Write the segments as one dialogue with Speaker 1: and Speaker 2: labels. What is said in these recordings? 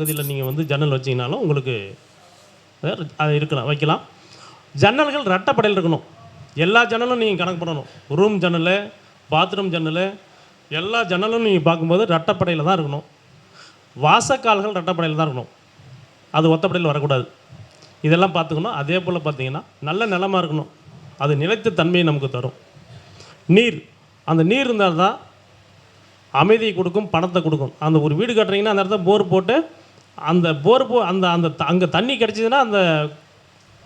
Speaker 1: பகுதியில் நீங்கள் வந்து ஜன்னல் வச்சிங்கனாலும் உங்களுக்கு அது இருக்கலாம், வைக்கலாம். ஜன்னல்கள் ரெட்டைப்படையில் இருக்கணும். எல்லா ஜன்னலும் நீங்கள் கணக்கு பண்ணணும். ரூம் ஜன்னல், பாத்ரூம் ஜன்னல், எல்லா ஜன்னலும் நீங்கள் பார்க்கும்போது ரெட்டைப்படையில் தான் இருக்கணும். வாசக்கால்கள் ரெட்டைப்படையில் தான் இருக்கணும். அது ஒத்தப்படையில் வரக்கூடாது. இதெல்லாம் பார்த்துக்கணும். அதே போல் பார்த்தீங்கன்னா நல்ல நிலமாக இருக்கணும். அது நிலைத்த தன்மையை நமக்கு தரும். நீர், அந்த நீர் இருந்தால் தான் அமைதியை கொடுக்கும், பணத்தை கொடுக்கும். அந்த ஒரு வீடு கட்டுறீங்கன்னா அந்த இடத்துல போர் போட்டு அந்த போர் அந்த அந்த அங்கே தண்ணி கிடச்சிதுன்னா அந்த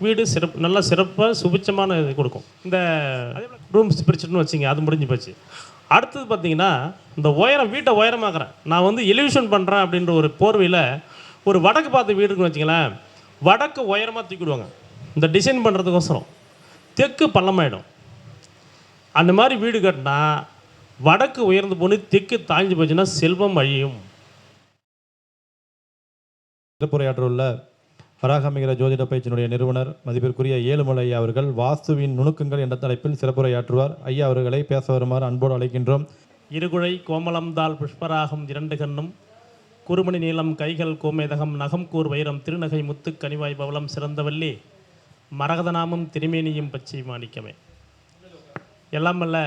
Speaker 1: வீடு நல்லா சிறப்பாக சுபிச்சமான இது கொடுக்கும். இந்த ரூம்ஸ் பிரிச்சுட்டுன்னு வச்சிங்க, அது முடிஞ்சு போச்சு. அடுத்தது பார்த்திங்கன்னா இந்த உயரம், வீட்டை உயரமாக்குறேன் நான் வந்து எலிவேஷன் பண்ணுறேன் அப்படின்ற ஒரு போர்வையில் ஒரு வடக்கு பார்த்து வீடு இருக்குன்னு வச்சிங்களேன், வடக்கு உயரமாக தூக்கிடுவாங்க இந்த டிசைன் பண்ணுறதுக்கோசரம். தெற்கு பள்ளமாயிடும். அந்த மாதிரி வீடு கட்டினா வடக்கு உயர்ந்து போய் தெற்கு தாழ்ந்து போச்சுன்னா செல்வம் அழியும்.
Speaker 2: சிறப்புரையாற்றுள்ள வராகமிகிற ஜோதிட பயிற்சியினுடைய நிறுவனர் மதிப்பிற்குரிய ஏழுமலை ஐயா அவர்கள் வாஸ்துவின் நுணுக்கங்கள் என்ற தலைப்பில் சிறப்புரையாற்றுவார். ஐயா அவர்களை பேச வருமாறு அன்போடு அழைக்கின்றோம்.
Speaker 1: இருகுழை கோமலம்தால் புஷ்பராகம் 2 கண்ணும் குறுமணி நீளம் கைகள் கோமேதகம் நகம் கூர் வைரம் திருநகை முத்து கனிவாய் பவளம் சிறந்தவல்லி மரகதநாமம் திருமேனியும் பச்சை மாணிக்கமே. எல்லாம் வல்ல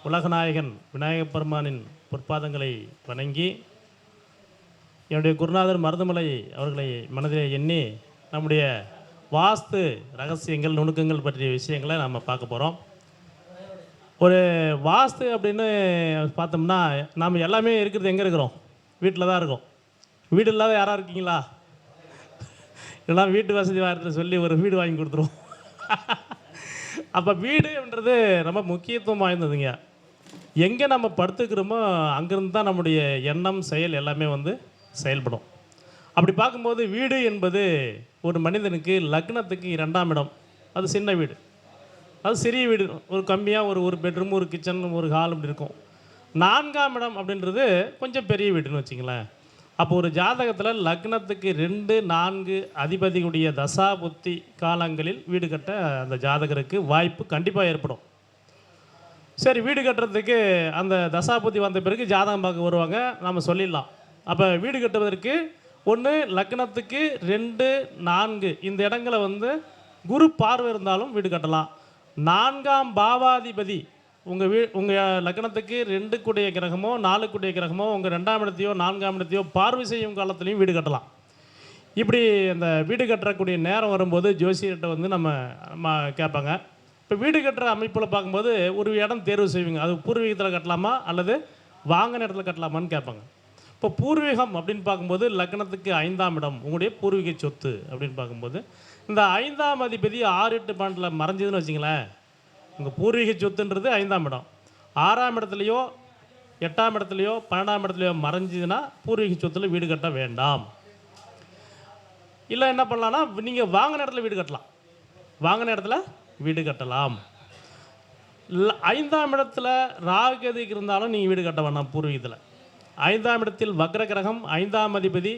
Speaker 1: உலகநாயகன் விநாயகப் பெருமானின் பொற்பாதங்களை வணங்கி என்னுடைய குருநாதர் மருதமலை அவர்களை மனதிலே எண்ணி நம்முடைய வாஸ்து ரகசியங்கள் நுணுக்கங்கள் பற்றிய விஷயங்களை நம்ம பார்க்க போகிறோம். ஒரு வாஸ்து அப்படின்னு பார்த்தோம்னா நாம் எல்லாமே இருக்கிறது எங்கே இருக்கிறோம்? வீட்டில் தான் இருக்கோம். வீடு இல்லாத யாராக இருக்கீங்களா? எல்லாம் வீட்டு வசதி வாரத்தில் சொல்லி ஒரு வீடு வாங்கி கொடுத்துருவோம். அப்போ வீடுன்றது ரொம்ப முக்கியத்துவம் வாய்ந்ததுங்க. எங்கே நம்ம படுத்துக்கிறோமோ அங்கேருந்து தான் நம்முடைய எண்ணம் செயல் எல்லாமே வந்து செயல்படும். அப்படி பார்க்கும்போது வீடு என்பது ஒரு மனிதனுக்கு லக்னத்துக்கு 2ஆம் இடம். அது சின்ன வீடு, அது சிறிய வீடு, ஒரு கம்மியாக ஒரு பெட்ரூம், ஒரு கிச்சன், ஒரு ஹால் இப்படி இருக்கும். 4ஆம் இடம் அப்படின்றது கொஞ்சம் பெரிய வீடுன்னு வச்சிங்களேன். அப்போ ஒரு ஜாதகத்தில் லக்னத்துக்கு 2, 4 அதிபதியுடைய தசா புத்தி காலங்களில் வீடு கட்ட அந்த ஜாதகருக்கு வாய்ப்பு கண்டிப்பாக ஏற்படும். சரி, வீடு கட்டுறதுக்கு அந்த தசாபுத்தி வந்த பிறகு ஜாதகம் பார்க்க வருவாங்க, நம்ம சொல்லிடலாம். அப்போ வீடு கட்டுவதற்கு ஒன்று லக்னத்துக்கு 2, 4 இந்த இடங்களை வந்து குரு பார்வை இருந்தாலும் வீடு கட்டலாம். 4ஆம் பாவாதிபதி உங்கள் லக்னத்துக்கு 2 கூடிய கிரகமோ 4 கூடிய கிரகமோ உங்கள் 2ஆம் இடத்தையோ 4ஆம் இடத்தையோ பார்வை செய்யும் காலத்துலேயும் வீடு கட்டலாம். இப்படி அந்த வீடு கட்டக்கூடிய நேரம் வரும்போது ஜோசியர்கிட்ட வந்து நம்ம கேட்பாங்க. இப்போ வீடு கட்டுற அமைப்பில் பார்க்கும்போது ஒரு இடம் தேர்வு செய்வீங்க, அது பூர்வீகத்தில் கட்டலாமா அல்லது வாங்கின இடத்துல கட்டலாமான்னு கேட்பாங்க. இப்போ பூர்வீகம் அப்படின்னு பார்க்கும்போது லக்னத்துக்கு 5ஆம் இடம் உங்களுடைய பூர்வீக சொத்து அப்படின்னு பார்க்கும்போது இந்த 5ஆம் அதிபதி 6, 8, 12 மறைஞ்சதுன்னு வச்சிங்களேன், உங்கள் பூர்வீக சொத்துன்றது 5ஆம் இடம். 6ஆம் இடத்துலையோ 8ஆம் இடத்துலையோ 12ஆம் இடத்துலையோ மறைஞ்சதுன்னா பூர்வீக சொத்தில் வீடு கட்ட வேண்டாம். இல்லை என்ன பண்ணலான்னா நீங்கள் வாங்கின இடத்துல வீடு கட்டலாம், வாங்கின இடத்துல வீடு கட்டலாம். 5ஆம் இடத்துல ராகுகதிக்கு இருந்தாலும் நீங்கள் வீடு கட்ட வேண்டாம். பூர்வீகத்தில் 5ஆம் இடத்தில் வக்ர கிரகம், 5ஆம் அதிபதி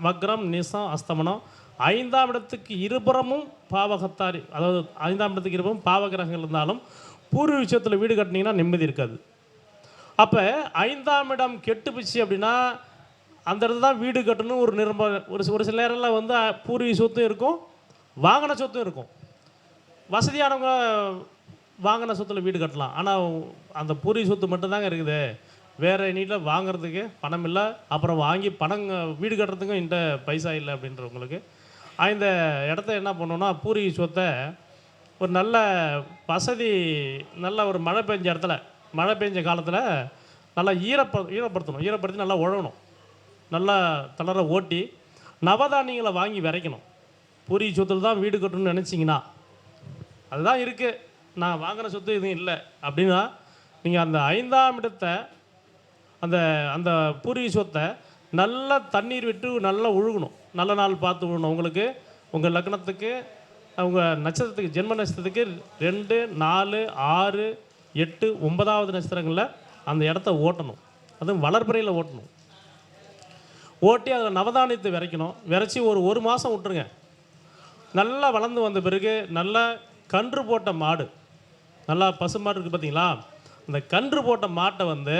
Speaker 1: வக்ரம் நிசம் அஸ்தமனம், 5ஆம் இடத்துக்கு இருபுறமும் பாவகத்தாரி, அதாவது 5ஆம் இடத்துக்கு இருபுறம் பாவகிரகங்கள் இருந்தாலும் பூர்வ விஷயத்தில் வீடு கட்டினீங்கன்னா நிம்மதி இருக்காது. அப்போ 5ஆம் இடம் கெட்டு போச்சு அப்படின்னா அந்த இடத்துல தான் வீடு கட்டணும். ஒரு சில நேரத்தில் வந்து பூர்வீக சொத்தும் இருக்கும், வாங்கின சொத்தும் இருக்கும். வசதியானவங்க வாங்கின சொத்தில் வீடு கட்டலாம், ஆனால் அந்த பூர்வீக சொத்து மட்டும்தாங்க இருக்குது, வேறு நீட்டில் வாங்கிறதுக்கு பணம் இல்லை, அப்புறம் வாங்கி வீடு கட்டுறதுக்கும் என்கிட்ட பைசா இல்லை அப்படின்றவங்களுக்கு இந்த இடத்த என்ன பண்ணணும்னா பூர்வீக சொத்தை ஒரு நல்ல வசதி, நல்ல ஒரு மழை பெஞ்ச இடத்துல, மழை பெஞ்ச காலத்தில் நல்லா ஈரப்படுத்தி நல்லா உழவணும், நல்லா தளர ஓட்டி நவதானியங்களை வாங்கி விதைக்கணும். பூர்வீக சொத்தில் தான் வீடு கட்டணும்னு நினச்சிங்கன்னா அதுதான் இருக்குது, நான் வாங்கின சொத்து எதுவும் இல்லை அப்படின்னா நீங்கள் அந்த 5ஆம் இடத்தை அந்த அந்த பூர்வீக சொத்தை நல்லா தண்ணீர் விட்டு நல்லா உழுகணும், நல்ல நாள் பார்த்து விடணும். உங்களுக்கு உங்கள் லக்னத்துக்கு உங்கள் நட்சத்திரத்துக்கு ஜென்ம நட்சத்திரத்துக்கு 2, 4, 6, 8, 9வது நட்சத்திரங்களில் அந்த இடத்த ஓட்டணும், அதுவும் வளர்பிறையில் ஓட்டணும். ஓட்டி அதில் நவதானியத்தை விதைக்கணும். விதைச்சி ஒரு மாதம் விட்டுருங்க. நல்லா வளர்ந்து வந்த பிறகு நல்லா கன்று போட்ட மாடு, நல்லா பசு மாடு இருக்குது பார்த்தீங்களா, அந்த கன்று போட்ட மாட்டை வந்து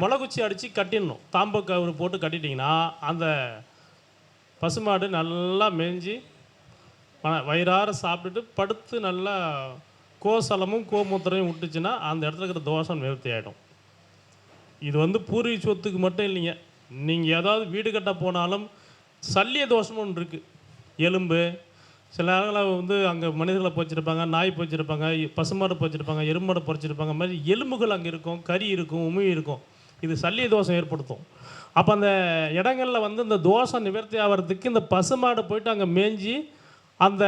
Speaker 1: முளைக்குச்சி அடித்து கட்டிடணும். தாம்பு கவுரு போட்டு கட்டிட்டிங்கன்னா அந்த பசுமாடு நல்லா மேய்ஞ்சி வயிறார சாப்பிட்டுட்டு படுத்து நல்லா கோசலமும் கோமூத்திரையும் விட்டுச்சுன்னா அந்த இடத்துல இருக்கிற தோஷம் நிவர்த்தி ஆகிடும். இது வந்து பூர்வீக சொத்துக்கு மட்டும் இல்லைங்க. நீங்கள் ஏதாவது வீடு கட்ட போனாலும் சல்லிய தோஷம்னு ஒன்று இருக்குது. எலும்பு சில நேரங்களில் வந்து அங்கே மனிதர்களை பொறிச்சிருப்பாங்க, நாய் பொறிச்சிருப்பாங்க, பசுமாடு பொறிச்சிருப்பாங்க, எருமாடு பொறிச்சிருப்பாங்க. அந்த மாதிரி எலும்புகள் அங்கே இருக்கும், கறி இருக்கும், உமி இருக்கும். இது சல்லிய தோஷம் ஏற்படுத்தும். அப்போ அந்த இடங்களில் வந்து இந்த தோஷம் நிவர்த்தி ஆகிறதுக்கு இந்த பசுமாடு போயிட்டு அங்கே மேய்ஞ்சி அந்த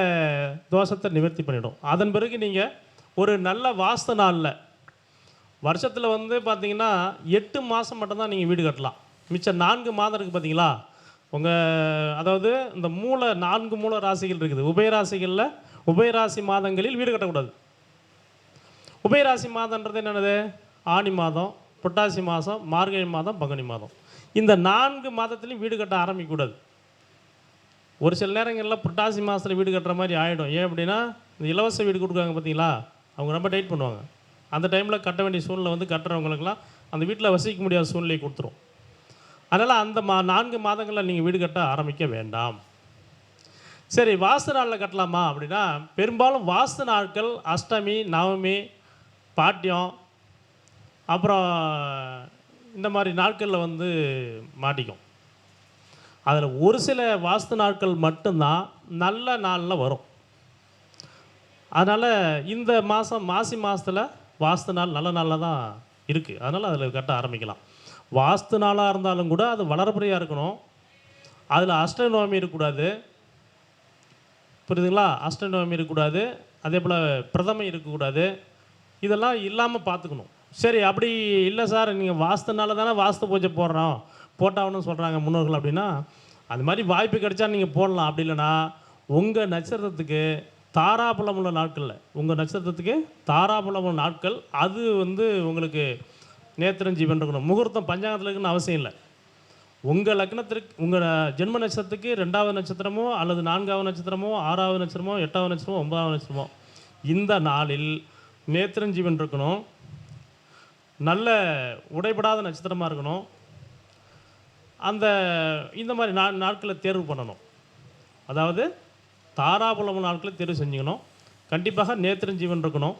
Speaker 1: தோஷத்தை நிவர்த்தி பண்ணிடும். அதன் பிறகு நீங்கள் ஒரு நல்ல வாஸ்து நாளில் வருஷத்தில் வந்து பார்த்தீங்கன்னா 8 மாதம் மட்டும்தான் நீங்கள் வீடு கட்டலாம். மிச்சம் 4 மாதம் இருக்குது பார்த்தீங்களா அதாவது இந்த 4 மூல ராசிகள் இருக்குது. உபயராசிகளில் உபயராசி மாதங்களில் வீடு கட்டக்கூடாது. உபயராசி மாதன்றது என்னென்னது? ஆனி மாதம், புட்டாசி மாதம், மார்கழி மாதம், பங்குனி மாதம். இந்த 4 மாதத்துலையும் வீடு கட்ட ஆரம்பிக்கக்கூடாது. ஒரு சில நேரங்களில் புட்டாசி மாதத்தில் வீடு கட்டுற மாதிரி ஆகிடும். ஏன் அப்படின்னா இந்த இலவச வீடு கொடுக்குறாங்க பார்த்தீங்களா, அவங்க ரொம்ப டைட் பண்ணுவாங்க. அந்த டைமில் கட்ட வேண்டிய சூழ்நிலை வந்து கட்டுறவங்களுக்கெல்லாம் அந்த வீட்டில் வசிக்க முடியாத சூழ்நிலையை கொடுத்துரும். அதனால் அந்த 4 மாதங்களில் நீங்கள் வீடு கட்ட ஆரம்பிக்க வேண்டாம். சரி, வாஸ்து நாளில் கட்டலாமா அப்படின்னா பெரும்பாலும் வாஸ்து நாட்கள் அஷ்டமி, நவமி, பாட்டியம், அப்புறம் இந்த மாதிரி நாட்களில் வந்து மாட்டிக்கும். அதில் ஒரு சில வாஸ்து நாட்கள் மட்டும்தான் நல்ல நாளில் வரும். அதனால் இந்த மாசி மாதத்தில் வாஸ்து நாள் நல்ல நாளில் தான் இருக்குது. அதனால் அதில் கட்ட ஆரம்பிக்கலாம். வாஸ்து நாளாக இருந்தாலும் கூட அது வளர்பிறையாக இருக்கணும். அதில் அஷ்டநவமி இருக்கக்கூடாது. புரியுதுங்களா? அஷ்டநவமி இருக்கக்கூடாது. அதே போல் பிரதமை இருக்கக்கூடாது. இதெல்லாம் இல்லாமல் பார்த்துக்கணும். சரி, அப்படி இல்லை சார், நீங்கள் வாஸ்துனால தானே வாஸ்து பூஜை போட்டாகணும்னு சொல்கிறாங்க முன்னோர்கள் அப்படின்னா அது மாதிரி வாய்ப்பு கிடைச்சா நீங்கள் போடலாம். அப்படி இல்லைன்னா உங்கள் நட்சத்திரத்துக்கு தாராபலம் உள்ள நாட்களில் தாராபலம் உள்ள நாட்கள் அது வந்து உங்களுக்கு நேத்திரம் ஜீவன் இருக்கணும். முகூர்த்தம் பஞ்சாங்கத்தில் இருக்குன்னு அவசியம் இல்லை. உங்கள் லக்னத்திற்கு உங்கள் ஜென்ம நட்சத்திரத்துக்கு 2வது நட்சத்திரமோ அல்லது 4வது நட்சத்திரமோ 6வது நட்சத்திரமோ 8வது நட்சத்திரமோ 9வது நட்சத்திரமோ இந்த நாளில் நேத்திரம் ஜீவன் இருக்கணும். நல்ல உடைபடாத நட்சத்திரமாக இருக்கணும். இந்த மாதிரி நாட்களை தேர்வு பண்ணணும். அதாவது தாராபலம் நாட்களை தேர்வு செஞ்சுக்கணும். கண்டிப்பாக நேத்திரம் ஜீவன் இருக்கணும்.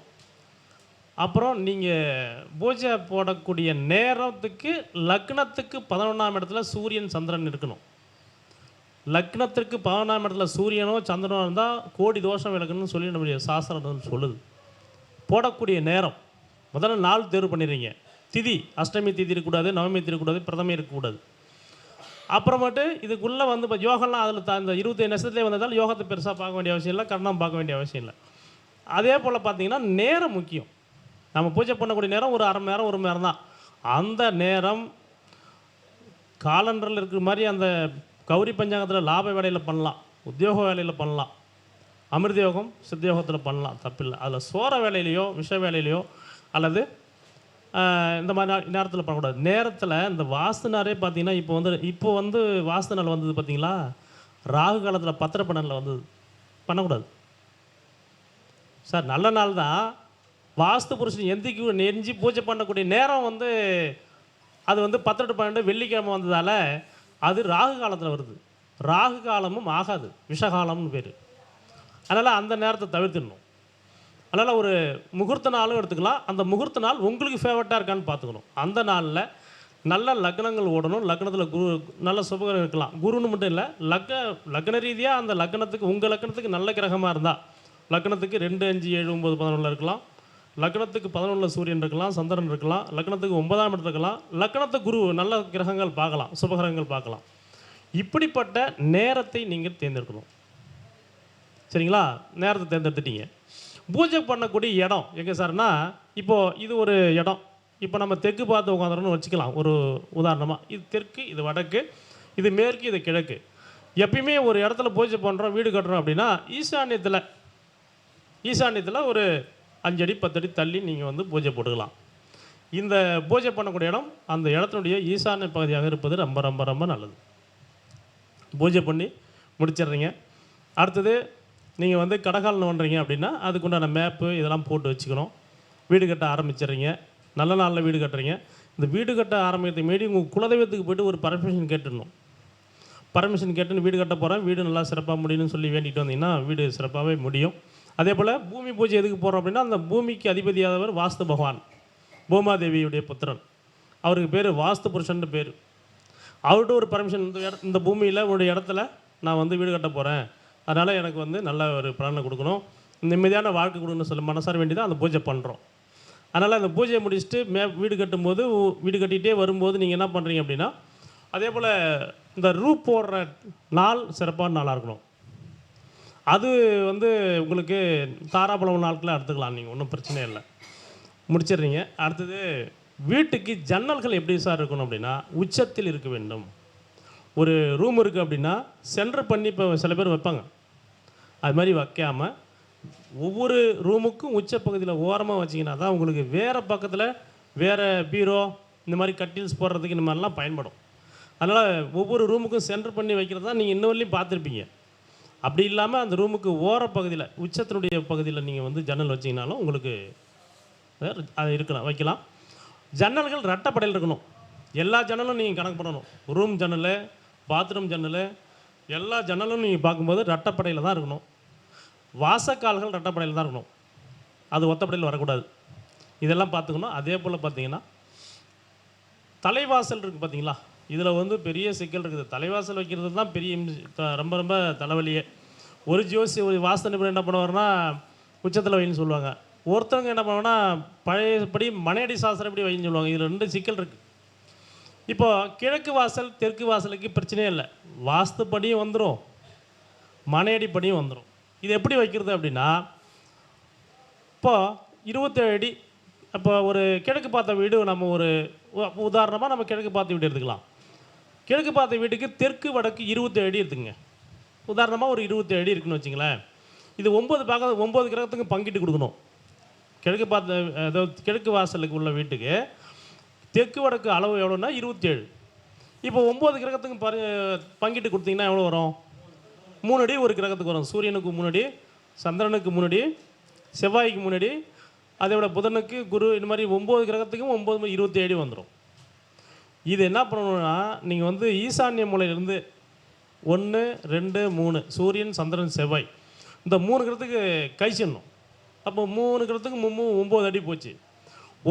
Speaker 1: அப்புறம் நீங்கள் பூஜை போடக்கூடிய நேரத்துக்கு லக்னத்துக்கு 11ஆம் இடத்துல சூரியன் சந்திரன் இருக்கணும். லக்னத்திற்கு 11ஆம் இடத்துல சூரியனோ சந்திரனோ இருந்தால் கோடி தோஷம் விலகுன்னு சொல்லி நம்முடைய சாஸ்திரம் சொல்லுது. போடக்கூடிய நேரம் முதல்ல நாள் தேர்வு பண்ணிடுறீங்க. திதி அஷ்டமி திதி இருக்கக்கூடாது, நவமி திதி இருக்கக்கூடாது, பிரதமை இருக்கக்கூடாது. அப்புறமேட்டு இதுக்குள்ளே வந்து இப்போ யோகம்லாம் அதில் இந்த 25 நட்சத்திரத்திலே வந்ததால் யோகத்தை பெருசாக பார்க்க வேண்டிய அவசியம் இல்லை, கர்ணம் பார்க்க வேண்டிய அவசியம் இல்லை. அதே போல் பார்த்திங்கன்னா நேரம் முக்கியம். நம்ம பூஜை பண்ணக்கூடிய நேரம் ஒரு அரை மணி நேரம் 1 மணி நேரம் தான். அந்த நேரம் காலண்டரில் இருக்கிற மாதிரி அந்த கௌரி பஞ்சாங்கத்தில் லாப வேலையில் பண்ணலாம், உத்தியோக வேலையில் பண்ணலாம், அமிர்த யோகம் சித்த யோகத்தில் பண்ணலாம், தப்பில்லை. அதில் சோர வேலையிலையோ விஷ வேலையிலையோ அல்லது இந்த மாதிரி நேரத்தில் பண்ணக்கூடாது. நேரத்தில் இந்த வாஸ்து நாளே பார்த்தீங்கன்னா இப்போ வந்து வாஸ்து நாள் வந்தது பார்த்தீங்களா, ராகு காலத்தில் பத்திர பன்னெண்டில் வந்தது. பண்ணக்கூடாது சார். நல்ல நாள் தான். வாஸ்து புருஷன் எந்திக்கு நெஞ்சு பூஜை பண்ணக்கூடிய நேரம் வந்து அது வந்து 10 to 12 வெள்ளிக்கிழமை வந்ததால் அது ராகு காலத்தில் வருது. ராகு காலமும் ஆகாது, விஷகாலம்னு பேர். அதனால் அந்த நேரத்தை தவிர்த்துடணும். அதனால் ஒரு முகூர்த்த நாளும் எடுத்துக்கலாம். அந்த முகூர்த்த நாள் உங்களுக்கு ஃபேவரட்டாக இருக்கான்னு பார்த்துக்கணும். அந்த நாளில் நல்ல லக்னங்கள் ஓடணும். லக்னத்தில் குரு நல்ல சுபகிரகம் இருக்கலாம். குருன்னு மட்டும் இல்லை, லக்ன ரீதியாக அந்த லக்னத்துக்கு உங்கள் லக்னத்துக்கு நல்ல கிரகமாக இருந்தால் லக்னத்துக்கு 2, 5, 7, 9, 11 இருக்கலாம். லக்னத்துக்கு 11 சூரியன் இருக்கலாம், சந்திரன் இருக்கலாம். லக்னத்துக்கு 9ஆம் இடத்துல இருக்கலாம். லக்னத்து குரு நல்ல கிரகங்கள் பார்க்கலாம், சுபகிரகங்கள் பார்க்கலாம். இப்படிப்பட்ட நேரத்தை நீங்கள் தேர்ந்தெடுக்கணும். சரிங்களா? நேரத்தை தேர்ந்தெடுத்துட்டீங்க. பூஜை பண்ணக்கூடிய இடம் எங்கே சார்னா, இப்போது இது ஒரு இடம். இப்போ நம்ம தெற்கு பார்த்து உட்காந்துறோன்னு வச்சுக்கலாம் ஒரு உதாரணமாக. இது தெற்கு, இது வடக்கு, இது மேற்கு, இது கிழக்கு. எப்பயுமே ஒரு இடத்துல பூஜை பண்ணுறோம், வீடு கட்டுறோம் அப்படின்னா ஈசான்யத்தில் ஒரு 5 அடி 10 அடி தள்ளி நீங்கள் வந்து பூஜை போட்டுக்கலாம். இந்த பூஜை பண்ணக்கூடிய இடம் அந்த இடத்தினுடைய ஈசான்ய பகுதியாக இருப்பது ரொம்ப ரொம்ப ரொம்ப நல்லது. பூஜை பண்ணி முடிச்சிடுறீங்க. அடுத்தது நீங்கள் வந்து கடகாலன்னு பண்ணுறீங்க அப்படின்னா அதுக்குண்டான மேப்பு இதெல்லாம் போட்டு வச்சுக்கணும். வீடு கட்ட ஆரம்பிச்சிடுறீங்க. நல்ல நாளில் வீடு கட்டுறீங்க. இந்த வீடு கட்ட ஆரம்பிக்கிறதுக்கு முன்னாடி உங்கள் குலதெய்வத்துக்கு போய்ட்டு ஒரு பர்மிஷன் கேட்டுடணும். பர்மிஷன் கேட்டு வீடு கட்ட போகிறேன், வீடு நல்லா சிறப்பாக முடியும்னு சொல்லி வேண்டிட்டு வந்தீங்கன்னா வீடு சிறப்பாகவே முடியும். அதே போல் பூமி பூஜை எதுக்கு போகிறோம் அப்படின்னா, அந்த பூமிக்கு அதிபதியானவர் வாஸ்து பகவான், பூமாதேவியுடைய புத்திரன். அவருக்கு பேர் வாஸ்து புருஷன் பேர். அவர்கிட்ட ஒரு பர்மிஷன், இந்த பூமியில் உங்களுடைய இடத்துல நான் வந்து வீடு கட்ட போகிறேன், அதனால் எனக்கு வந்து நல்ல ஒரு பலனை கொடுக்கணும், நிம்மதியான வாழ்க்கை கொடுக்கணும்னு சொல்லி மனசார வேண்டி தான் அந்த பூஜை பண்ணுறோம். அதனால் அந்த பூஜையை முடிச்சுட்டு வீடு கட்டும்போது, வீடு கட்டிகிட்டே வரும்போது நீங்கள் என்ன பண்ணுறீங்க அப்படின்னா, அதே போல் இந்த ரூப் போடுற நாள் சிறப்பான நாளாக இருக்கணும். அது வந்து உங்களுக்கு தாராபலம் நாட்களில் எடுத்துக்கலாம், நீங்கள் ஒன்றும் பிரச்சனை இல்லை, முடிச்சிடுறீங்க. அடுத்தது வீட்டுக்கு ஜன்னல்கள் எப்படி சார் இருக்கணும் அப்படின்னா, உச்சத்தில் இருக்க வேண்டும். ஒரு ரூம் இருக்குது அப்படின்னா சென்டர் பண்ணி இப்போ சில பேர் வைப்பாங்க, அது மாதிரி வைக்காமல் ஒவ்வொரு ரூமுக்கும் உச்ச பகுதியில் ஓரமாக வச்சிங்கன்னா தான் உங்களுக்கு வேறு பக்கத்தில் வேறு பீரோ இந்த மாதிரி கட்டில்ஸ் போடுறதுக்கு இந்த மாதிரிலாம் பயன்படும். அதனால் ஒவ்வொரு ரூமுக்கும் சென்டர் பண்ணி வைக்கிறது தான் நீங்கள் இன்ன வரையிலையும் பார்த்துருப்பீங்க. அப்படி இல்லாமல் அந்த ரூமுக்கு ஓர பகுதியில் உச்சத்தினுடைய பகுதியில் நீங்கள் வந்து ஜன்னல் வச்சிங்கனாலும் உங்களுக்கு அது இருக்கலாம், வைக்கலாம். ஜன்னல்கள் ரெட்டைப்படையில் இருக்கணும். எல்லா ஜன்னலும் நீங்கள் கணக்கு பண்ணணும். ரூம் ஜன்னல், பாத்ரூம் ஜன்னல், எல்லா ஜன்னலும் நீங்கள் பார்க்கும்போது ரெட்டைப்படையில் தான் இருக்கணும். வாசக்கால்கள் ரெட்டைப்படையில் தான் இருக்கணும், அது ஒத்தப்படையில் வரக்கூடாது. இதெல்லாம் பார்த்துக்கணும். அதே போல் பார்த்தீங்கன்னா தலைவாசல் இருக்குது பார்த்தீங்களா, இதில் வந்து பெரிய சிக்கல் இருக்குது. தலைவாசல் வைக்கிறது தான் பெரிய ரொம்ப ரொம்ப தலைவலியே. ஒரு ஜோசி ஒரு வாஸ்து நிபுணர் என்ன பண்ணுவார்னா உச்சத்தில் வைன்னு சொல்லுவாங்க, ஒருத்தவங்க என்ன பண்ணுவாங்கன்னா பழையபடி மனையடி சாஸ்திரம் எப்படி வைன்னு சொல்லுவாங்க. இதில் 2 சிக்கல் இருக்குது. இப்போ கிழக்கு வாசல் தெற்கு வாசலுக்கு பிரச்சனையே இல்லை, வாஸ்துப்படியும் வந்துடும், மனையடி படியும் வந்துடும். இது எப்படி வைக்கிறது அப்படின்னா, இப்போது 27 அடி, அப்போ ஒரு கிழக்கு பார்த்த வீடு, நம்ம ஒரு உதாரணமாக நம்ம கிழக்கு பார்த்த வீடு எடுத்துக்கலாம். கிழக்கு பார்த்த வீட்டுக்கு தெற்கு வடக்கு 27 அடி இருக்குங்க. உதாரணமாக ஒரு 27 அடி இருக்குன்னு வச்சுங்களேன். இது 9 கிரகத்துக்கு பங்கிட்டு கொடுக்கணும். கிழக்கு பார்த்த அதாவது கிழக்கு வாசலுக்கு உள்ள வீட்டுக்கு தெற்கு வடக்கு அளவு எவ்வளோன்னா 27. இப்போ 9 கிரகத்துக்கு பங்கிட்டு கொடுத்தீங்கன்னா எவ்வளோ வரும்? 3 அடி ஒரு கிரகத்துக்கு வரும். சூரியனுக்கு 3 அடி, சந்திரனுக்கு 3 அடி, செவ்வாய்க்கு 3 அடி, அதே விட புதனுக்கு குரு, இந்த மாதிரி 9 கிரகத்துக்கும் 9 27 அடி வந்துடும். இது என்ன பண்ணணும்னா, நீங்கள் வந்து ஈசான்ய மூலையிலேருந்து 1 2 3 சூரியன் சந்திரன் செவ்வாய் இந்த 3 கிரகத்துக்கு கழிச்சிடணும். அப்போ 3 கிரகத்துக்கு 9 அடி போச்சு.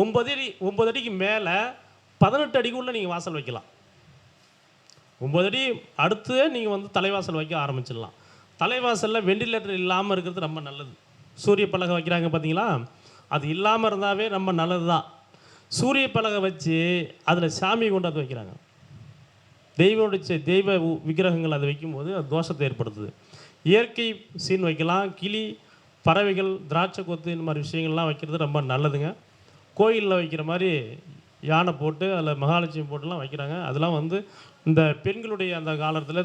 Speaker 1: 9 அடிக்கு மேலே 18 அடிக்குள்ளே நீங்கள் வாசல் வைக்கலாம். 9 அடி அடுத்து நீங்கள் வந்து தலைவாசல் வைக்க ஆரம்பிச்சிடலாம். தலைவாசலில் வெண்டிலேட்டர் இல்லாமல் இருக்கிறது ரொம்ப நல்லது. சூரிய பலகை வைக்கிறாங்க பார்த்தீங்களா, அது இல்லாமல் இருந்தாவே ரொம்ப நல்லது தான். சூரிய பலகை வச்சு அதில் சாமி கொண்டு வந்து வைக்கிறாங்க. தெய்வ விக்கிரகங்கள் அதை வைக்கும்போது அது தோஷத்தை ஏற்படுத்துது. இயற்கை சீன் வைக்கலாம், கிளி, பறவைகள், திராட்சை கொத்து, இந்த மாதிரி விஷயங்கள்லாம் வைக்கிறது ரொம்ப நல்லதுங்க. கோயிலில் வைக்கிற மாதிரி யானை போட்டு அதில் மகாலட்சுமி போட்டுலாம் வைக்கிறாங்க. அதெல்லாம் வந்து இந்த பெண்களுடைய அந்த காலத்தில்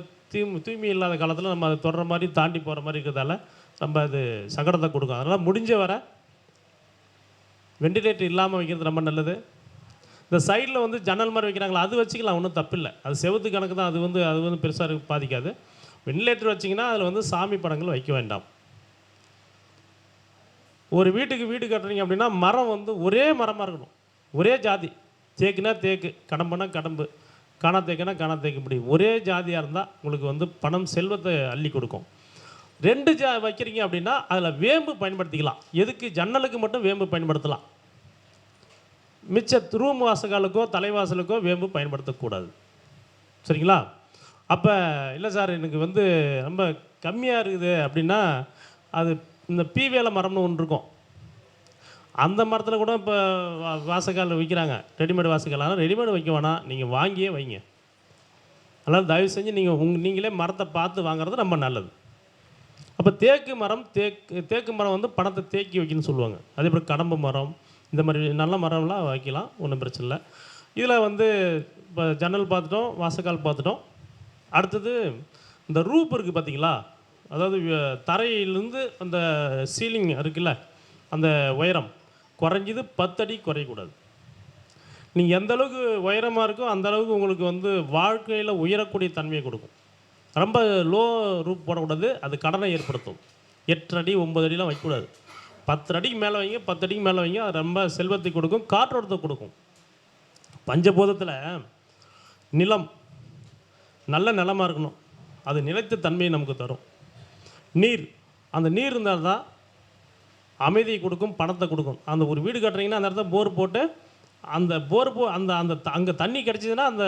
Speaker 1: தூய்மை இல்லாத காலத்தில் நம்ம அதை தொடர மாதிரி தாண்டி போகிற மாதிரி இருக்கிறதால ரொம்ப அது சங்கடத்தை கொடுக்கும். அதனால் முடிஞ்ச வர வெண்டிலேட்டர் இல்லாமல் வைக்கிறது ரொம்ப நல்லது. இந்த சைடில் வந்து ஜன்னல் மாதிரி வைக்கிறாங்களா, அது வச்சுக்கலாம், ஒன்றும் தப்பில்லை. அது செவத்து கணக்கு தான், அது வந்து பெருசாக பாதிக்காது. வெண்டிலேட்டர் வச்சிங்கன்னா அதில் வந்து சாமி படங்கள் வைக்க வேண்டாம். ஒரு வீட்டுக்கு வீடு கட்டுறீங்க அப்படின்னா மரம் வந்து ஒரே மரமாக இருக்கணும், ஒரே ஜாதி. தேக்குனா தேக்கு, கடம்புனா கடம்பு, காணா தேக்குனா காணா தேக்கு, இப்படி ஒரே ஜாதியாக இருந்தால் உங்களுக்கு வந்து பணம் செல்வத்தை அள்ளி கொடுக்கும். 2 வைக்கிறீங்க அப்படின்னா அதில் வேம்பு பயன்படுத்திக்கலாம். எதுக்கு? ஜன்னலுக்கு மட்டும் வேம்பு பயன்படுத்தலாம், மிச்ச ரூம் வாசகாலுக்கோ தலைவாசலுக்கோ வேம்பு பயன்படுத்தக்கூடாது. சரிங்களா? அப்போ இல்லை சார் எனக்கு வந்து ரொம்ப கம்மியாக இருக்குது அப்படின்னா, அது இந்த பீவேல மரம்னு ஒன்று இருக்கும், அந்த மரத்தில் கூட இப்போ வாசக்கால் விற்கிறாங்க, ரெடிமேடு வாசக்கால். ஆனால் ரெடிமேடு வைக்க வேணாம், நீங்கள் வாங்கியே வைங்க. அதனால் தயவு செஞ்சு நீங்களே மரத்தை பார்த்து வாங்குறது ரொம்ப நல்லது. அப்போ தேக்கு மரம் வந்து பணத்தை தேக்கி வைக்கணும்னு சொல்லுவாங்க. அதே போல் கடம்பு மரம், இந்த மாதிரி நல்ல மரம்லாம் வைக்கலாம், ஒன்றும் பிரச்சனை இல்லை. இதில் வந்து இப்போ ஜன்னல் பார்த்துட்டோம், வாசக்கால் பார்த்துட்டோம். அடுத்தது இந்த ரூப் இருக்குது பார்த்தீங்களா, அதாவது தரையிலேருந்து அந்த சீலிங் இருக்குல்ல, அந்த உயரம் குறைஞ்சது 10 அடி குறையக்கூடாது. நீங்கள் எந்த அளவுக்கு உயரமாக இருக்கோ அந்த அளவுக்கு உங்களுக்கு வந்து வாழ்க்கையில் உயரக்கூடிய தன்மையை கொடுக்கும். ரொம்ப லோ ரூப் போடக்கூடாது, அது கடனை ஏற்படுத்தும். 8 அடி 9 அடிலாம் வைக்கக்கூடாது. 10 அடிக்கு மேலே வைங்க, 10 அடிக்கு மேலே வைங்க, அது ரொம்ப செல்வத்தை கொடுக்கும், காற்றோட்டத்தை கொடுக்கும். பஞ்சபூதத்தில் நிலம் நல்ல நிலமாக இருக்கணும், அது நிலைத்த தன்மையை நமக்கு தரும். நீர், அந்த நீர் இருந்தால் தான் அமைதியை கொடுக்கும், பணத்தை கொடுக்கும். அந்த ஒரு வீடு கட்டுறீங்கன்னா அந்த இடத்துல போர் போட்டு அந்த அந்த அந்த அங்கே தண்ணி கிடச்சிதுன்னா அந்த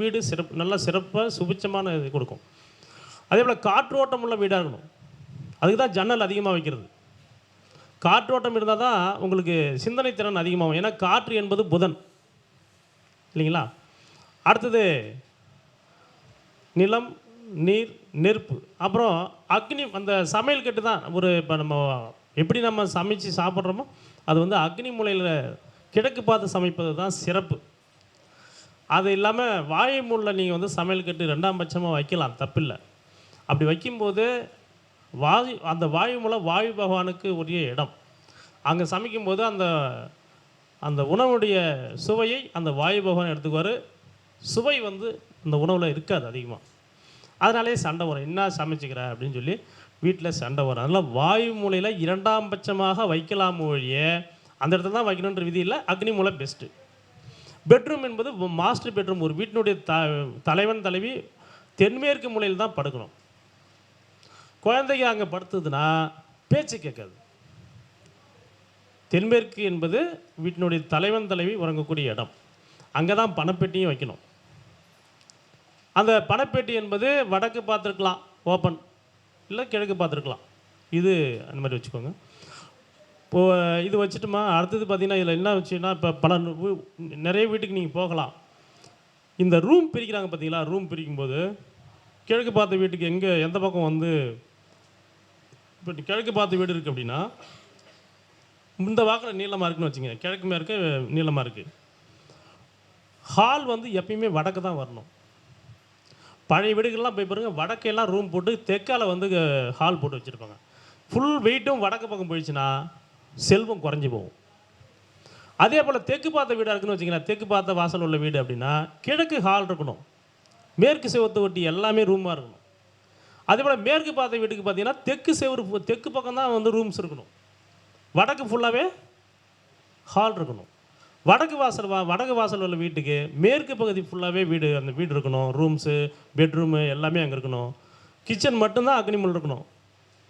Speaker 1: வீடு நல்ல சிறப்பாக சுபிச்சமான இது கொடுக்கும். அதே போல் காற்றோட்டம் உள்ள வீடாக இருக்கணும். அதுக்கு தான் ஜன்னல் அதிகமாக வைக்கிறது. காற்றோட்டம் இருந்தால் தான் உங்களுக்கு சிந்தனை திறன் அதிகமாகும். ஏன்னா காற்று என்பது புதன் இல்லைங்களா. அடுத்தது நிலம், நீர், நெருப்பு, அப்புறம் அக்னி. அந்த சமையல் கட்டு தான் ஒரு இப்போ நம்ம எப்படி நம்ம சமைச்சு சாப்பிட்றோமோ அது வந்து அக்னி மூலையில் கிழக்கு பார்த்து சமைப்பது தான் சிறப்பு. அது இல்லாமல் வாயு மூலில் நீங்கள் வந்து சமையல் கட்டு 2ஆம் பட்சமாக வைக்கலாம், தப்பில்லை. அப்படி வைக்கும்போது அந்த வாயு மூலம் வாயு பகவானுக்கு உரிய இடம். அங்கே சமைக்கும்போது அந்த அந்த உணவுடைய சுவையை அந்த வாயு பகவான் எடுத்துக்குவார். சுவை வந்து அந்த உணவில் இருக்காது அதிகமாக. அதனாலே சண்டை வரும், என்ன சமைச்சிக்கிற அப்படின்னு சொல்லி வீட்டில் சண்டை வரும். அதனால் வாயு மூலையில் 2ஆம் பட்சமாக வைக்கலாம் ஒழிய அந்த இடத்துல தான் வைக்கணுன்ற விதி இல்லை. அக்னி மூலை பெஸ்ட்டு. பெட்ரூம் என்பது மாஸ்டர் பெட்ரூம். ஒரு வீட்டினுடைய தலைவன் தலைவி தென்மேற்கு மூலையில் தான் படுக்கணும். குழந்தைங்க அங்கே படுத்துதுன்னா பேச்சு கேட்காது. தென்மேற்கு என்பது வீட்டினுடைய தலைவன் தலைவி உறங்கக்கூடிய இடம். அங்கே தான் பணப்பெட்டியும் வைக்கணும். அந்த பணப்பெட்டி என்பது வடக்கு பார்த்துருக்கலாம் ஓப்பன், இல்லை கிழக்கு பார்த்துருக்கலாம். இது அந்த மாதிரி வச்சுக்கோங்க. இப்போது இது வச்சுட்டுமா அடுத்தது பார்த்திங்கன்னா இதில் என்ன வச்சுன்னா இப்போ நிறைய வீட்டுக்கு நீங்கள் போகலாம். இந்த ரூம் பிரிக்கிறாங்க பார்த்தீங்களா. ரூம் பிரிக்கும்போது கிழக்கு பார்த்த வீட்டுக்கு எந்த பக்கம் வந்து இப்போ கிழக்கு பார்த்த வீடு இருக்குது அப்படின்னா இந்த வாக்கில் நீளமாக இருக்குன்னு வச்சுங்க. கிழக்கு மேற்கு நீளமாக இருக்குது. ஹால் வந்து எப்பயுமே வடக்கு தான் வரணும். பழைய வீடுகள்லாம் போய் பாருங்கள், வடக்கெல்லாம் ரூம் போட்டு தெற்கால் வந்து ஹால் போட்டு வச்சுருப்பாங்க. ஃபுல் வெயிட்டும் வடக்கு பக்கம் போயிடுச்சுன்னா செல்வம் குறைஞ்சி போகும். அதே போல் தெற்கு பார்த்த வீடாக இருக்குன்னு வச்சிங்கன்னா, தெற்கு பார்த்த வாசல் உள்ள வீடு அப்படின்னா கிழக்கு ஹால் இருக்கணும், மேற்கு செவத்தை ஒட்டி எல்லாமே ரூமாக இருக்கணும். அதே போல் மேற்கு பார்த்த வீட்டுக்கு பார்த்தீங்கன்னா தெற்கு பக்கம் தான் வந்து ரூம்ஸ் இருக்கணும், வடக்கு ஃபுல்லாகவே ஹால் இருக்கணும். வடக்கு வாசல் உள்ள வீட்டுக்கு மேற்கு பகுதி ஃபுல்லாகவே அந்த வீடு இருக்கணும். ரூம்ஸு, பெட்ரூமு எல்லாமே அங்கே இருக்கணும். கிச்சன் மட்டும்தான் அக்னிமுள் இருக்கணும்.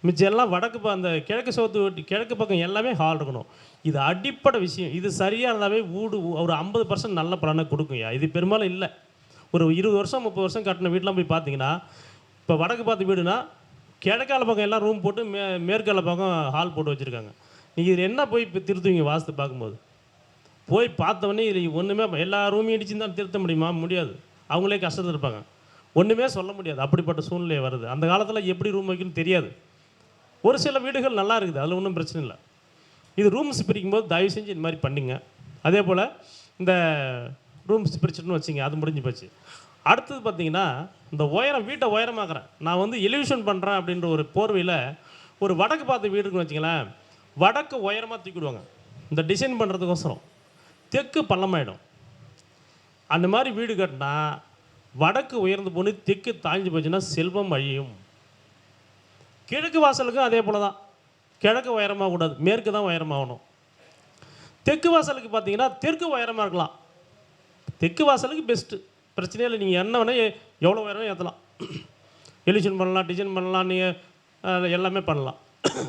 Speaker 1: மிச்சம் எல்லாம் அந்த கிழக்கு சோத்து ஒட்டி கிழக்கு பக்கம் எல்லாமே ஹால் இருக்கணும். இது அடிப்படை விஷயம். இது சரியாக இருந்தாவே ஒரு 50% நல்ல பலனை கொடுக்கும்யா. இது பெரும்பாலும் இல்லை. ஒரு 20 வருஷம் 30 வருஷம் கட்டின வீட்டெலாம் போய் பார்த்தீங்கன்னா, இப்போ வடக்கு பார்த்து வீடுனா கிழக்கால பக்கம் எல்லாம் ரூம் போட்டு மேற்கால பக்கம் ஹால் போட்டு வச்சுருக்காங்க. நீங்கள் இதில் என்ன போய் இப்போ திருத்துவீங்க? வாஸ்து பார்க்கும்போது போய் பார்த்தவொடனே இதில் ஒன்றுமே எல்லா ரூமையும் இடிச்சு தான் திருத்த முடியுமா? முடியாது. அவங்களே கஷ்டத்தில் இருப்பாங்க, ஒன்றுமே சொல்ல முடியாது. அப்படிப்பட்ட சூழ்நிலை வருது. அந்த காலத்தில் எப்படி ரூம் வைக்கணும்னு தெரியாது. ஒரு சில வீடுகள் நல்லா இருக்குது, அதில் ஒன்றும் பிரச்சனை இல்லை. இது ரூம்ஸ் பிரிக்கும்போது தயவு செஞ்சு இந்த மாதிரி பண்ணிங்க. அதே போல் இந்த ரூம்ஸ் பிரிச்சுட்டுன்னு வச்சிங்க, அது முடிஞ்சு போச்சு. அடுத்தது பார்த்திங்கன்னா, இந்த வீட்டை உயரமாக்குறேன் நான் வந்து எலிவேஷன் பண்ணுறேன் அப்படின்ற ஒரு போர்வையில் ஒரு வடக்கு பார்த்த வீடுன்னு வச்சிங்களேன், வடக்கு உயரமாக தூக்கிடுவாங்க இந்த டிசைன் பண்ணுறதுக்கோசரம். தெற்கு பள்ளமாயிடும். அந்த மாதிரி வீடு கட்டினா வடக்கு உயர்ந்து போன்னு தெற்கு தாழ்ந்து போச்சுன்னா செல்வம் அழியும். கிழக்கு வாசலுக்கும் அதே போல் தான். கிழக்கு உயரமாக கூடாது, மேற்கு தான் உயரமாகணும். தெற்கு வாசலுக்கு பார்த்தீங்கன்னா தெற்கு உயரமாக இருக்கலாம். தெற்கு வாசலுக்கு பெஸ்ட்டு, பிரச்சனையே இல்லை. நீங்கள் என்ன வேணால் எவ்வளோ உயரம் ஏற்றலாம், எலிவேஷன் பண்ணலாம், டிசைன் பண்ணலாம், நீங்கள் எல்லாமே பண்ணலாம்,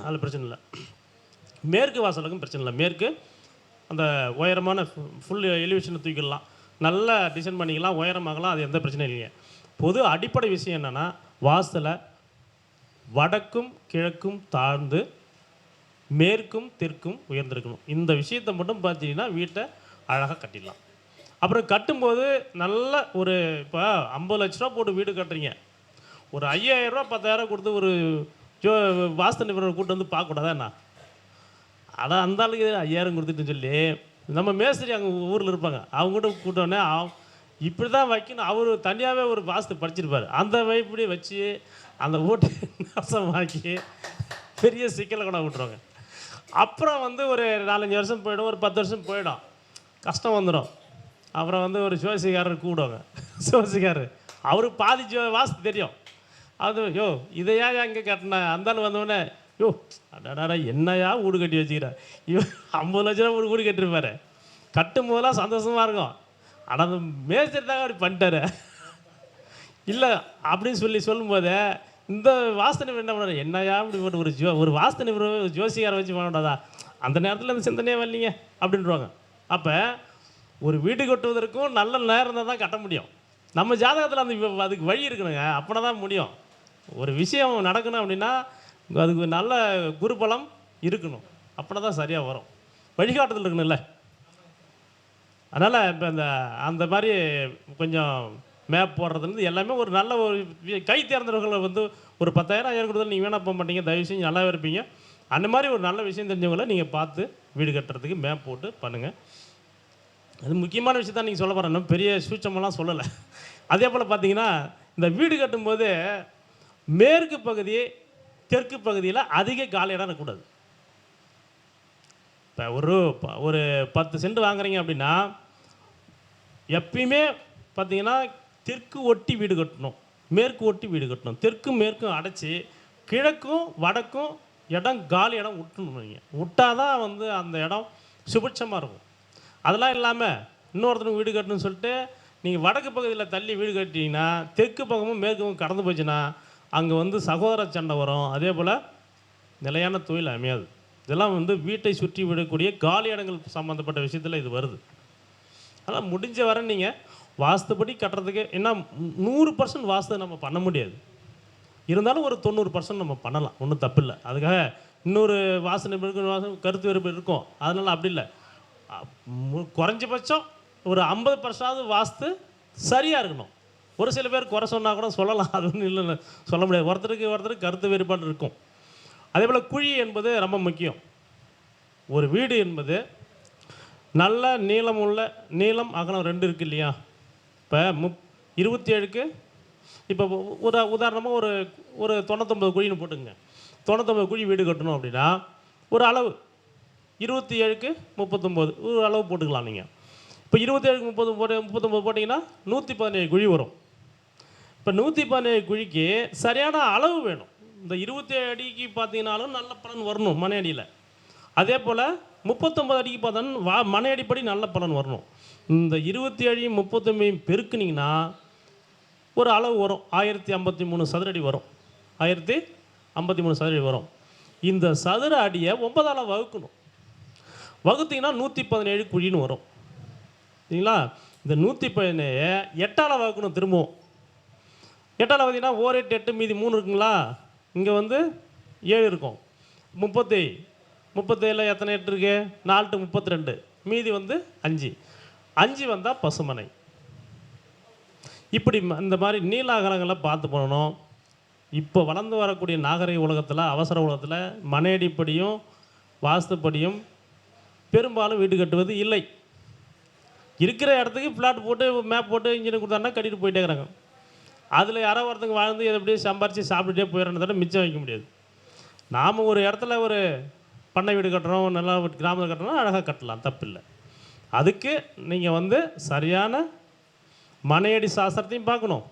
Speaker 1: அதில் பிரச்சனை இல்லை. மேற்கு வாசலுக்கும் பிரச்சனை இல்லை. மேற்கு அந்த உயரமான ஃபுல் எலிவேஷனை தூக்கிடலாம், நல்லா டிசைன் பண்ணிக்கலாம், உயரமாகலாம், அது எந்த பிரச்சனையும் இல்லைங்க. பொது அடிப்படை விஷயம் என்னென்னா, வாஸ்துல வடக்கும் கிழக்கும் தாழ்ந்து மேற்கும் தெற்கும் உயர்ந்திருக்கணும். இந்த விஷயத்தை மட்டும் பார்த்தீங்கன்னா வீட்டை அழகாக கட்டிடலாம். அப்புறம் கட்டும்போது நல்ல ஒரு இப்போ 50 லட்ச ரூபா போட்டு வீடு கட்டுறீங்க, ஒரு 5000 ரூபா 10,000 கொடுத்து ஒரு வாஸ்து நிபுணர் கூட்டு வந்து பார்க்கக்கூடாதா என்ன? அதான் அந்த ஆளுக்கு 5000 கொடுத்துட்டுன்னு சொல்லி நம்ம மேஸ்திரி அங்கே ஊரில் இருப்பாங்க, அவங்க கூட கூட்டோடனே இப்படி தான் வைக்கணும். அவர் தனியாகவே ஒரு வாஸ்து படிச்சிருப்பார், அந்த வைப்படி வச்சு அந்த வீட்டை நாசமாக்கி பெரிய சிக்கலை கூட விட்டுருவாங்க. அப்புறம் வந்து ஒரு 4-5 வருஷம் போயிடும், ஒரு 10 வருஷம் போயிடும், கஷ்டம் வந்துடும். அப்புறம் வந்து ஒரு ஜோசிக்காரர் கூப்பிடுவாங்க. ஜோசிக்காரர் அவருக்கு பாதி வாஸ்து தெரியும். அது இதையா எங்கே கட்டினேன்? அந்தாலும் வந்தோடனே அடாடா என்னையா வீடு கட்டி வச்சுக்கிறேன். 50 லட்ச ரூபா வீடு கட்டிருப்பாரு. கட்டும் போதெல்லாம் சந்தோஷமாக இருக்கும். ஆனால் அந்த மேஸ்திரி தாங்க அப்படி பண்ணிட்டாரு. இல்லை அப்படின்னு சொல்லும்போது இந்த வாஸ்து என்ன பண்ணாரு, என்னையா இப்படி போட்டு ஒரு வாஸ்து நிபுணர் ஜோசிகாரை வச்சு பண்ணக்கூடாதா? அந்த நேரத்தில் அந்த சிந்தனையே வரலீங்க அப்படின்றாங்க. அப்போ ஒரு வீடு கட்டுவதற்கும் நல்ல நேரம் இருந்தால் தான் கட்ட முடியும். நம்ம ஜாதகத்தில் அதுக்கு வழி இருக்கணுங்க, அப்படின்னா தான் முடியும். ஒரு விஷயம் நடக்கணும் அப்படின்னா அதுக்கு நல்ல குருபலம் இருக்கணும், அப்படின்னா தான் சரியாக வரும். வழிகாட்டுதல் இருக்கணும்ல. அதனால் இப்போ அந்த மாதிரி கொஞ்சம் மேப் போடுறதுலேருந்து எல்லாமே ஒரு நல்ல ஒரு கை தேர்ந்தவர்களை ஒரு 10,000 10,000 கொடுத்தாலும் நீங்கள் வேணா போக மாட்டீங்க, தயவு செஞ்சு நல்லா இருப்பீங்க. அந்த மாதிரி ஒரு நல்ல விஷயம் தெரிஞ்சவங்கள நீங்கள் பார்த்து வீடு கட்டுறதுக்கு மேப் போட்டு பண்ணுங்கள். அது முக்கியமான விஷயம் தான் நீங்கள் சொல்ல போகிறேன், இன்னும் பெரிய சூட்சமெல்லாம் சொல்லலை. அதே போல் பார்த்தீங்கன்னா இந்த வீடு கட்டும்போது மேற்கு பகுதி தெற்கு பகுதியில் அதிக காலி இடம் இருக்கக்கூடாது. இப்போ ஒரு 10 சென்ட் வாங்குறீங்க அப்படின்னா எப்பயுமே பார்த்தீங்கன்னா தெற்கு ஒட்டி வீடு கட்டணும், மேற்கு ஒட்டி வீடு கட்டணும். தெற்கும் மேற்கும் அடைச்சி கிழக்கும் வடக்கும் இடம் காலி இடம் விட்டுணும். நீங்கள் விட்டால் தான் அந்த இடம் சுபிட்சமாக இருக்கும். அதெல்லாம் இல்லாமல் இன்னொருத்தருக்கு வீடு கட்டணும்னு சொல்லிட்டு நீங்கள் வடக்கு பகுதியில் தள்ளி வீடு கட்டிங்கன்னா தெற்கு பக்கமும் மேற்கும் கடந்து போச்சுன்னா அங்கே சகோதர சண்டை வரும். அதே போல் நிலையான தொழில் அமையாது. இதெல்லாம் வீட்டை சுற்றி விடக்கூடிய காலி இடங்கள் சம்மந்தப்பட்ட விஷயத்தில் இது வருது. அதனால் முடிஞ்ச வரை நீங்கள் வாஸ்துப்படி கட்டுறதுக்கு என்ன 100% வாஸ்து நம்ம பண்ண முடியாது, இருந்தாலும் ஒரு 90% நம்ம பண்ணலாம், ஒன்றும் தப்பு இல்லை. அதுக்காக இன்னொரு வாசனை கருத்து வேறுபாடு இருக்கும், அதனால் அப்படி இல்லை. குறைஞ்சபட்சம் ஒரு 50% வாஸ்து சரியாக இருக்கணும். ஒரு சில பேர் குறை சொன்னால் கூட சொல்லலாம், அது ஒன்றும் இல்லை, சொல்ல முடியாது. ஒருத்தருக்கு கருத்து வேறுபாடு இருக்கும். அதே போல் குழி என்பது ரொம்ப முக்கியம். ஒரு வீடு என்பது நல்ல நீளம் அகலம் 2 இருக்குது இல்லையா? இப்போ 27க்கு இப்போ உதாரணமாக ஒரு 99 குழின்னு போட்டுங்க. 99 குழி வீடு கட்டணும் அப்படின்னா ஒரு அளவு 27க்கு 39 ஒரு அளவு போட்டுக்கலாம் நீங்கள். இப்போ 27க்கு 39 போட்டிங்கன்னா 117 குழி வரும். இப்போ 117 குழிக்கு சரியான அளவு வேணும். இந்த 27 அடிக்கு பார்த்தீங்கன்னாலும் நல்ல பலன் வரணும் மனை அடியில். அதே போல் 39 அடிக்கு பார்த்தோன்னா மனை அடிப்படி நல்ல பலன் வரணும். இந்த 27 39 பெருக்குனிங்கன்னா ஒரு அளவு வரும், 1053 சதுர அடி வரும். 1053 சதுர அடி வரும். இந்த சதுர அடியை 9ஆல் வகுக்கணும். வகுத்திங்கன்னா 117 குழின்னு வரும் சரிங்களா? இந்த 117 8ஆல் வகுக்கணும். திரும்பவும் 8ஆல் வகுத்திங்கன்னா 1 8 8 மீதி 3 இருக்குங்களா? இங்கே 7 இருக்கும். 37 எத்தனை 8 இருக்கு? 4 to 32 மீதி 5 வந்தால் பசுமனை. இப்படி இந்த மாதிரி நீலாகலங்களை பார்த்து பண்ணணும். இப்போ வளர்ந்து வரக்கூடிய நாகரிக உலகத்தில், அவசர உலகத்தில் மனையடிப்படியும் வாஸ்துப்படியும் பெரும்பாலும் வீடு கட்டுவது இல்லை. இருக்கிற இடத்துக்கு ஃப்ளாட் போட்டு மேப் போட்டு இன்ஜினியர் கொடுத்தாருன்னா கட்டிட்டு போயிட்டே இருக்கிறாங்க. அதில் யாரோ ஒருத்தங்க வாழ்ந்து இதை எப்படியே சம்பாரித்து சாப்பிட்டுட்டே போயிடறத தவிர மிச்சம் வைக்க முடியாது. நாம் ஒரு இடத்துல ஒரு பண்ணை வீடு கட்டுறோம், நல்லா கிராமத்தில் கட்டுறோம்னா அழகாக கட்டலாம், தப்பில்லை. அதுக்கு நீங்கள் சரியான மனையடி சாஸ்திரத்தையும் பார்க்கணும்.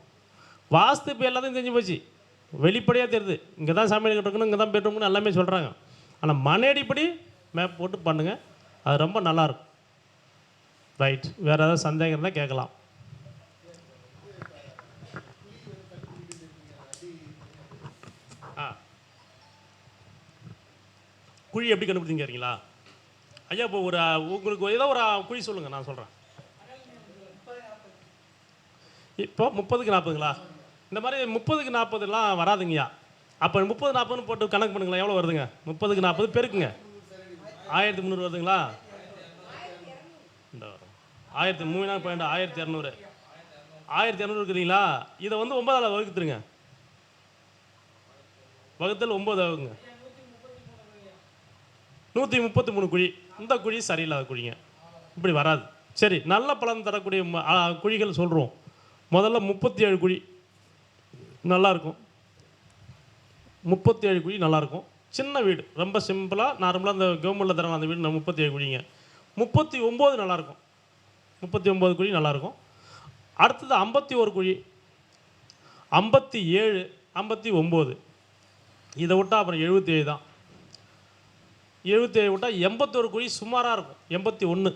Speaker 1: வாஸ்து இப்போ எல்லாத்தையும் தெரிஞ்சு போச்சு, வெளிப்படையாக தெரியுது. இங்கே தான் சமையல் கட்டணும், இங்கே தான் பெட்ரூம்னு எல்லாமே சொல்கிறாங்க. ஆனால் மனையடிப்படி மேப் போட்டு பண்ணுங்கள், அது ரொம்ப நல்லாயிருக்கும். ரைட், வேறு ஏதாவது சந்தேகம் இருந்தால் கேட்கலாம். குழி எப்படி கண்டுபிடிச்சிங்க கேட்குறீங்களா? ஐயா, இப்போ உங்களுக்கு ஏதோ ஒரு குழி சொல்லுங்கள், நான் சொல்கிறேன். இப்போ 30க்கு 40ங்களா? இந்த மாதிரி 30க்கு 40 வராதுங்கய்யா. அப்போ 30 40ன்னு போட்டு கணக்கு பண்ணுங்களா, எவ்வளோ வருதுங்க? 30க்கு 40 பெருக்குங்க, 1300 வருதுங்களா? இந்த 1300 1200 1200 இருக்குதுங்களா? இதை 9ஆல் வகுத்துருங்க, வகுத்தல் 9 ஆகுங்க. 133 குழி. இந்த குழி சரியில்லாத குழிங்க, இப்படி வராது. சரி, நல்ல பலன் தரக்கூடிய குழிகள் சொல்கிறோம். முதல்ல 37 குழி நல்லாயிருக்கும். 37 குழி நல்லாயிருக்கும். சின்ன வீடு, ரொம்ப சிம்பிளாக நார்மலாக அந்த கவர்மெண்ட்டில் தராங்க அந்த வீடு. 37 குழிங்க. 39 நல்லாயிருக்கும். 39 குழி நல்லாயிருக்கும். அடுத்தது 51 குழி, 57 59. இதை விட்டால் அப்புறம் 77 தான். 77 விட்டால் 81 குழி சுமாராக இருக்கும். 81.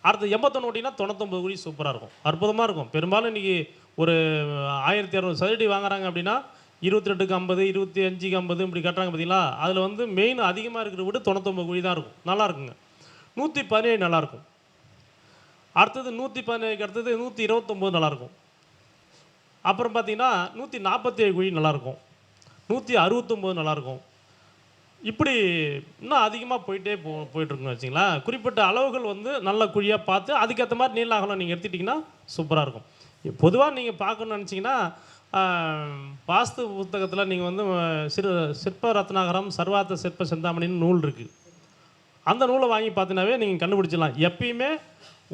Speaker 1: அடுத்து 81 ஓட்டினா 99 குழி சூப்பராக இருக்கும், அற்புதமாக இருக்கும். பெரும்பாலும் இன்றைக்கி ஒரு 1200 சதுரடி வாங்குறாங்க அப்படின்னா 22க்கு 50, 25க்கு 50 இப்படி கட்டுறாங்க பார்த்தீங்களா. அதில் வந்து மெயின் அதிகமாக இருக்கிற வீடு 99 குழி தான் இருக்கும், நல்லா இருக்குங்க. 117 நல்லாயிருக்கும். அடுத்தது 117க்கு அடுத்தது 129 நல்லாயிருக்கும். அப்புறம் பார்த்தீங்கன்னா 147 குழி நல்லாயிருக்கும், 169 நல்லாயிருக்கும். இப்படி இன்னும் அதிகமாக போயிட்டுருக்குன்னு வச்சிங்களேன். குறிப்பிட்ட அளவுகள் வந்து நல்ல குழியாக பார்த்து அதுக்கேற்ற மாதிரி நீள அகலம் நீங்கள் எடுத்துட்டிங்கன்னா சூப்பராக இருக்கும். பொதுவாக நீங்கள் பார்க்கணுன்னு நினச்சிங்கன்னா வாஸ்து புத்தகத்தில் நீங்கள் வந்து சிற்ப ரத்னாகரம் சர்வார்த்த சிற்ப சிந்தாமணின்னு நூல் இருக்குது. அந்த நூலை வாங்கி பார்த்தீங்கன்னாவே நீங்கள் கண்டுபிடிச்சிடலாம். எப்பயுமே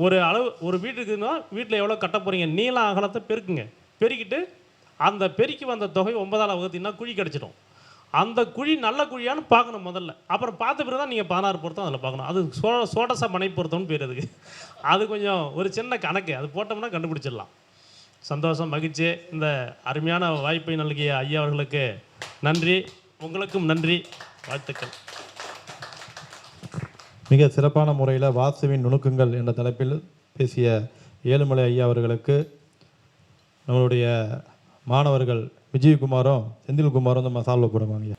Speaker 1: ஒரு அளவு ஒரு வீட்டுக்குன்னா வீட்டில் எவ்வளோ கட்ட போகிறீங்க நீள அகலத்தை பெருக்குங்க. பெருக்கிட்டு அந்த பெருக்கி வந்த தொகை 9ஆல் வகுத்தீங்கன்னா குழி கிடச்சிடும். அந்த குழி நல்ல குழியான்னு பார்க்கணும் முதல்ல. அப்புறம் பார்த்த பிறகு தான் நீங்கள் 16 பொருத்தம் அதில் பார்க்கணும். அது சோடச மனை பொருத்தம்னு பேர் அதுக்கு. அது கொஞ்சம் ஒரு சின்ன கணக்கு, அது போட்டோம்னா கண்டுபிடிச்சிடலாம். சந்தோஷம், மகிழ்ச்சி. இந்த அருமையான வாய்ப்பை நல்கிய ஐயா அவர்களுக்கு நன்றி. உங்களுக்கும் நன்றி, வாழ்த்துக்கள்.
Speaker 2: மிக சிறப்பான முறையில் வாஸ்துவின் நுணுக்கங்கள் என்ற தலைப்பில் பேசிய ஏழுமலை ஐயா அவர்களுக்கு நம்மளுடைய மாணவர்கள் விஜயகுமாரும் செந்தில்குமாரும் நம்ம சால்வ் போடுவாங்க.